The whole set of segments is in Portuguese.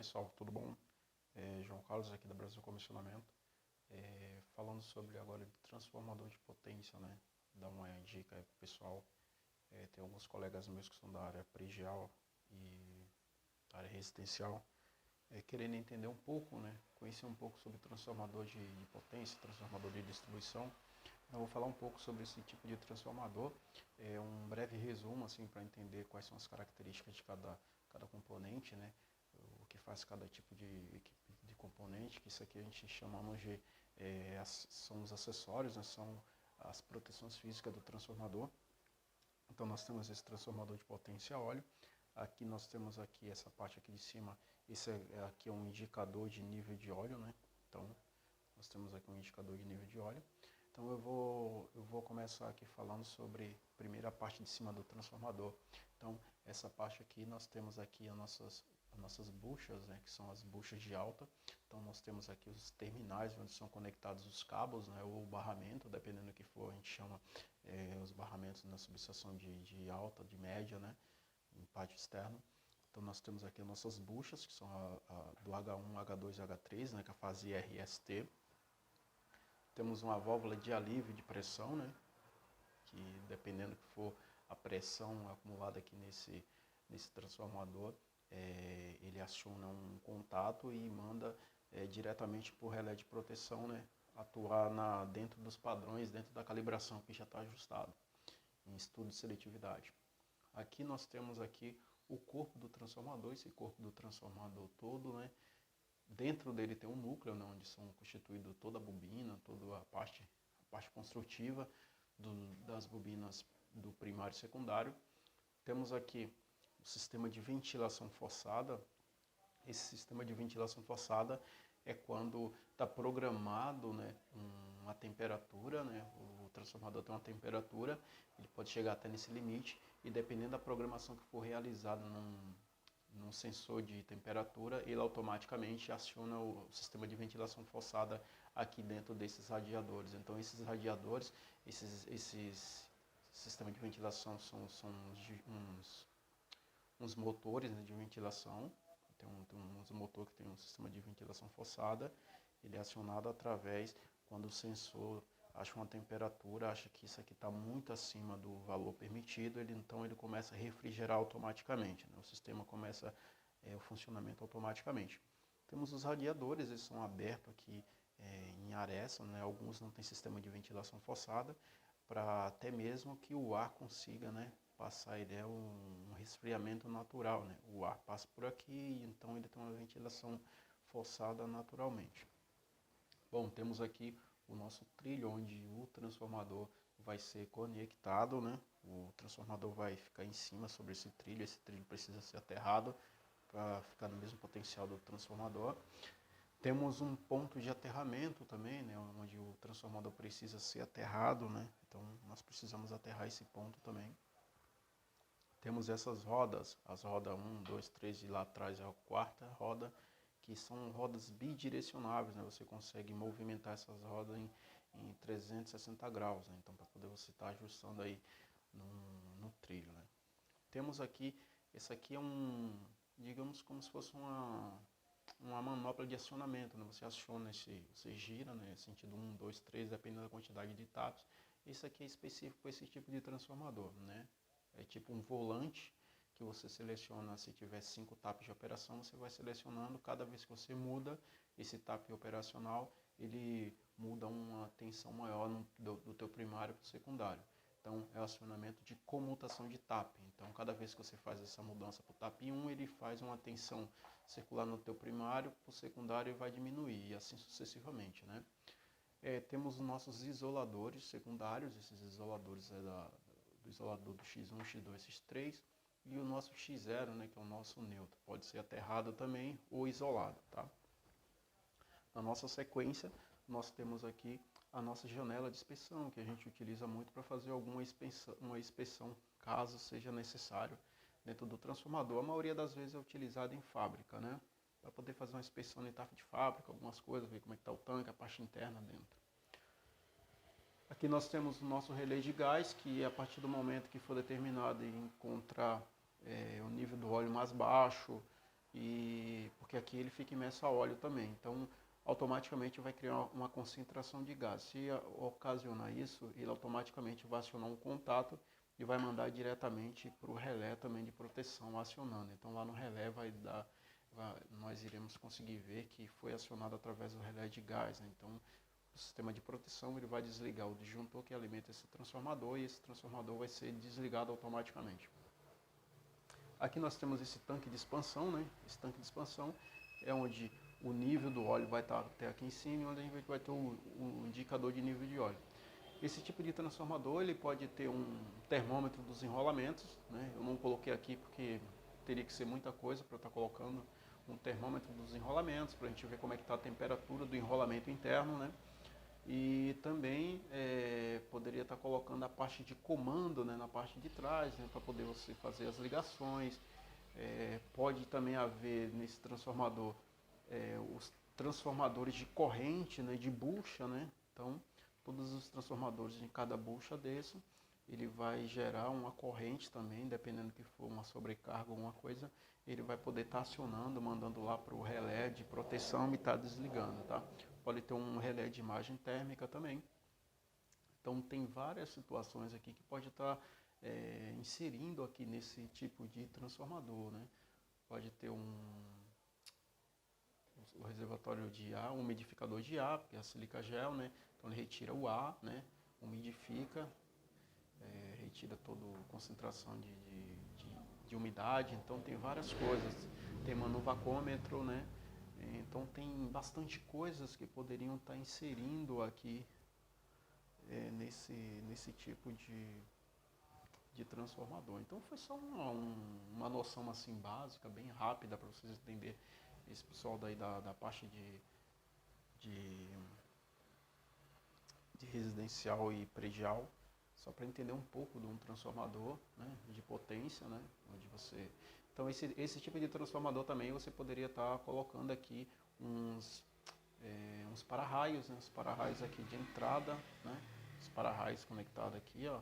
pessoal, tudo bom? João Carlos aqui da Brasil Comissionamento, falando sobre agora de transformador de potência, né? Dar uma dica aí pro pessoal. Tem alguns colegas meus que são da área pregial e da área residencial, querendo entender um pouco, né? Conhecer um pouco sobre transformador de potência, transformador de distribuição. Eu vou falar um pouco sobre esse tipo de transformador, um breve resumo assim para entender quais são as características de cada componente, né? O que faz cada tipo de componente, que isso aqui a gente chamamos de são os acessórios, né? São as proteções físicas do transformador. Então nós temos esse transformador de potência a óleo. Aqui nós temos aqui essa parte aqui de cima, esse aqui é um indicador de nível de óleo, né? Então nós temos aqui um indicador de nível de óleo. Então eu vou começar aqui falando sobre a primeira parte de cima do transformador. Então essa parte aqui nós temos aqui as nossas buchas, né, que são as buchas de alta. Então nós temos aqui os terminais onde são conectados os cabos, né, ou o barramento, dependendo do que for, a gente chama os barramentos na subestação de alta, de média, né, em pátio externo. Então nós temos aqui as nossas buchas, que são do H1, H2 e H3, né, que é a fase RST. Temos uma válvula de alívio de pressão, né, que dependendo do que for a pressão acumulada aqui nesse transformador, ele aciona um contato e manda diretamente para o relé de proteção, né, atuar dentro dos padrões, dentro da calibração que já está ajustado, em estudo de seletividade. Aqui nós temos aqui o corpo do transformador, esse corpo do transformador todo, né, dentro dele tem um núcleo, né, onde são constituídos toda a bobina, toda a parte construtiva das bobinas do primário e secundário. Temos aqui o sistema de ventilação forçada. Esse sistema de ventilação forçada é quando está programado, né, uma temperatura, né, o transformador tem uma temperatura, ele pode chegar até nesse limite e dependendo da programação que for realizada num sensor de temperatura, ele automaticamente aciona o sistema de ventilação forçada aqui dentro desses radiadores. Então esses radiadores, esses sistema de ventilação são uns motores, né, de ventilação. Tem uns motor que tem um sistema de ventilação forçada, ele é acionado através quando o sensor acha uma temperatura, acha que isso aqui está muito acima do valor permitido, então ele começa a refrigerar automaticamente, né? O sistema começa o funcionamento automaticamente. Temos os radiadores, eles são abertos aqui em aresta, né? Alguns não têm sistema de ventilação forçada, para até mesmo que o ar consiga, né, passar, ele é um resfriamento natural, né? O ar passa por aqui, então ele tem uma ventilação forçada naturalmente. Bom, temos aqui o nosso trilho, onde o transformador vai ser conectado, né? O transformador vai ficar em cima sobre esse trilho precisa ser aterrado para ficar no mesmo potencial do transformador. Temos um ponto de aterramento também, né? Onde o transformador precisa ser aterrado, né? Então nós precisamos aterrar esse ponto também. Temos essas rodas, as rodas 1, 2, 3 e lá atrás é a quarta roda, que são rodas bidirecionáveis, né? Você consegue movimentar essas rodas em 360 graus, né? Então para poder você estar ajustando aí no trilho, né? Temos aqui, esse aqui é digamos como se fosse uma manopla de acionamento, né? Você aciona, você gira, né? Sentido 1, 2, 3, dependendo da quantidade de taps. Isso aqui é específico para esse tipo de transformador, né? É tipo um volante que você seleciona, se tiver 5 taps de operação, você vai selecionando, cada vez que você muda esse tap operacional, ele muda uma tensão maior do teu primário para o secundário. Então é o acionamento de comutação de tap. Então cada vez que você faz essa mudança para o tap 1, ele faz uma tensão circular no teu primário, para o secundário vai diminuir, e assim sucessivamente, né? Temos os nossos isoladores secundários, esses isoladores do isolador do X1, X2, X3, e o nosso X0, né, que é o nosso neutro. Pode ser aterrado também ou isolado, tá? Na nossa sequência, nós temos aqui a nossa janela de inspeção, que a gente utiliza muito para fazer uma inspeção, caso seja necessário, dentro do transformador. A maioria das vezes é utilizada em fábrica, né? Para poder fazer uma inspeção em etapa de fábrica, algumas coisas, ver como é que está o tanque, a parte interna dentro. Aqui nós temos o nosso relé de gás, que a partir do momento que for determinado em encontrar o nível do óleo mais baixo, porque aqui ele fica imerso a óleo também. Então, automaticamente vai criar uma concentração de gás. Se ocasionar isso, ele automaticamente vai acionar um contato e vai mandar diretamente para o relé também de proteção acionando. Então, lá no relé nós iremos conseguir ver que foi acionado através do relé de gás, né? Então, o sistema de proteção ele vai desligar o disjuntor que alimenta esse transformador e esse transformador vai ser desligado automaticamente. Aqui nós temos esse tanque de expansão, né? Esse tanque de expansão é onde o nível do óleo vai estar até aqui em cima, onde a gente vai ter o indicador de nível de óleo. Esse tipo de transformador ele pode ter um termômetro dos enrolamentos, né? Eu não coloquei aqui porque teria que ser muita coisa para eu estar colocando um termômetro dos enrolamentos, para a gente ver como é que está a temperatura do enrolamento interno, né? E também poderia estar colocando a parte de comando, né, na parte de trás, né, para poder você fazer as ligações. Pode também haver nesse transformador os transformadores de corrente, né, de bucha, né? Então, todos os transformadores em cada bucha desse, ele vai gerar uma corrente também, dependendo que for uma sobrecarga ou alguma coisa, ele vai poder estar acionando, mandando lá para o relé de proteção e estar desligando, tá? Pode ter um relé de imagem térmica também. Então tem várias situações aqui que pode estar inserindo aqui nesse tipo de transformador, né? Pode ter o reservatório de ar, um umidificador de ar, porque é a silica gel, né? Então ele retira o ar, né? Umidifica, retira toda a concentração de umidade. Então tem várias coisas. Tem manuvacômetro, né? Então tem bastante coisas que poderiam estar inserindo aqui nesse tipo de transformador. Então foi só uma noção assim básica, bem rápida para vocês entenderem. Esse pessoal daí da parte de residencial e predial, só para entender um pouco de um transformador, né, de potência, né, onde você... Então esse tipo de transformador também você poderia estar colocando aqui uns para-raios, né, os para-raios aqui de entrada, né, os para-raios conectados aqui, ó.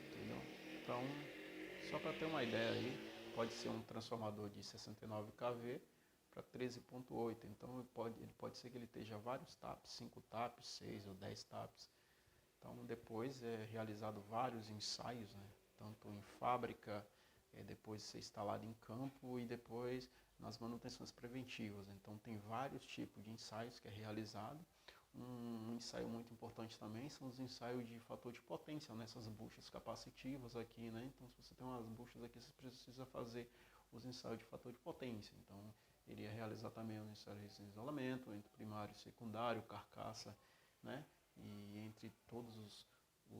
Entendeu? Então, só para ter uma ideia aí, pode ser um transformador de 69 kV para 13.8, então ele pode ser que ele esteja vários taps, 5 taps, 6 ou 10 taps. Então depois é realizado vários ensaios, né? Tanto em fábrica, depois de ser instalado em campo e depois nas manutenções preventivas. Então tem vários tipos de ensaios que é realizado. Um ensaio muito importante também são os ensaios de fator de potência nessas buchas capacitivas aqui, né? Então se você tem umas buchas aqui, você precisa fazer os ensaios de fator de potência. Então iria realizar também os ensaios de isolamento entre primário e secundário, carcaça, né? E entre todos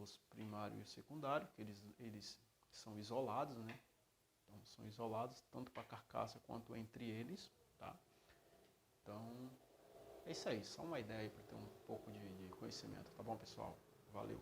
os primário e secundário, que eles são isolados, né? Então são isolados tanto para a carcaça quanto entre eles, tá? Então é isso aí, só uma ideia para ter um pouco de conhecimento, tá bom, pessoal? Valeu!